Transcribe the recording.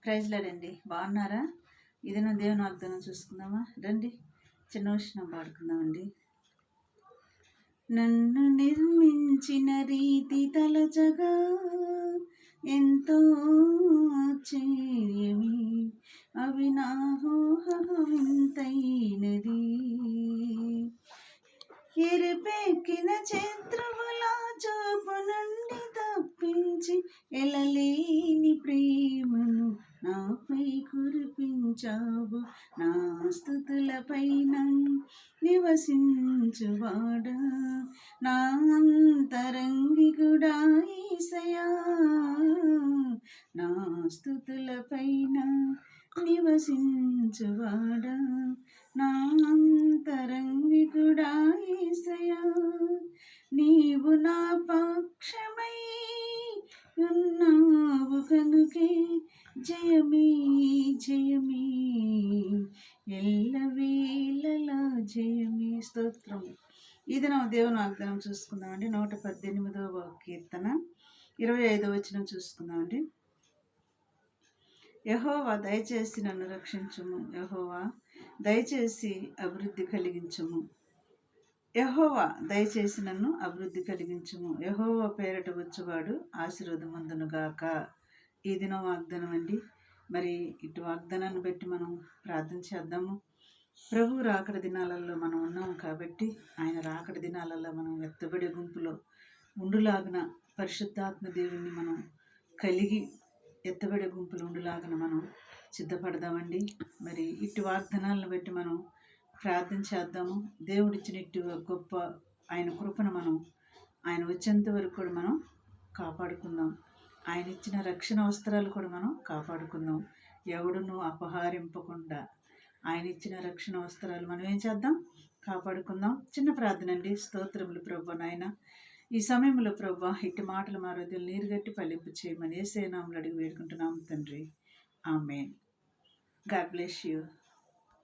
Praise లాడండి. బాగున్నారా? ఇది నా దేవుని వాగ్దానం చూసుకుందామా? రండి, చిన్న విషయం పాడుకుందామండి. నన్ను నిర్మించిన రీతి తలచగా ఎంతో ఆశ్చర్యమే, అవి నా ఊహవింతైనది. ఎరుపెక్కిన చిత్రముల చూపు నుండి తప్పించి ఎలలేని ప్రేమను నాపై కురిపించావు. నా స్తుతులపైన నివసించువాడా, నా అంతరంగికుడా యేసయ్యా, నా స్తుతులపైన నివసించువాడా, నా అంతరంగికుడా యేసయ్యా. నీవు నా పక్షమై ఉన్నావు కనుకే జయమే జయమే, ఎల్లవేళలా జయమే. స్తోత్రం. ఇది నా దేవుని వాగ్దానం చూసుకుందామండి. 118వ కీర్తన 25వ వచనం చూసుకుందామండి. యెహోవా దయచేసి నన్ను రక్షించుము, యెహోవా దయచేసి అభివృద్ధి కలిగించుము, యెహోవా దయచేసి నన్ను అభివృద్ధి కలిగించుము. యెహోవా పేరట వచ్చువాడు ఆశీర్వాదమందునుగాక. ఈ దినం వాగ్దానం అండి. మరి ఇటు వాగ్దానాన్ని బట్టి మనం ప్రార్థన చేద్దాము. ప్రభు రాకడ దినాలలో మనం ఉన్నాము కాబట్టి ఆయన రాకడ దినాలలో మనం ఎత్తబడే గుంపులో ఉండులాగిన పరిశుద్ధాత్మ దేవుణ్ణి మనం కలిగి ఎత్తబడే గుంపులు ఉండులాగిన మనం సిద్ధపడదామండి. మరి ఇటు వాగ్దానాలను బట్టి మనం ప్రార్థన చేద్దాము. దేవుడిచ్చిన ఇటు గొప్ప ఆయన కృపను మనం ఆయన వచ్చేంత వరకు కూడా మనం కాపాడుకుందాం. ఆయన ఇచ్చిన రక్షణ వస్త్రాలు కూడా మనం కాపాడుకుందాం. ఎవడును అపహరింపకుండా ఆయన ఇచ్చిన రక్షణ వస్త్రాలు మనం ఏం చేద్దాం? కాపాడుకుందాం. చిన్న ప్రార్థన అండి. స్తోత్రములు ప్రభు. నాయన ఈ సమయంలో ప్రభు ఇటు మాటలు మా హృదయాలు నీరుగట్టి ఫలింపు చేయమని యేసయ్య నామములో అడిగి వేడుకుంటున్నాము తండ్రి. ఆమేన్. God bless you.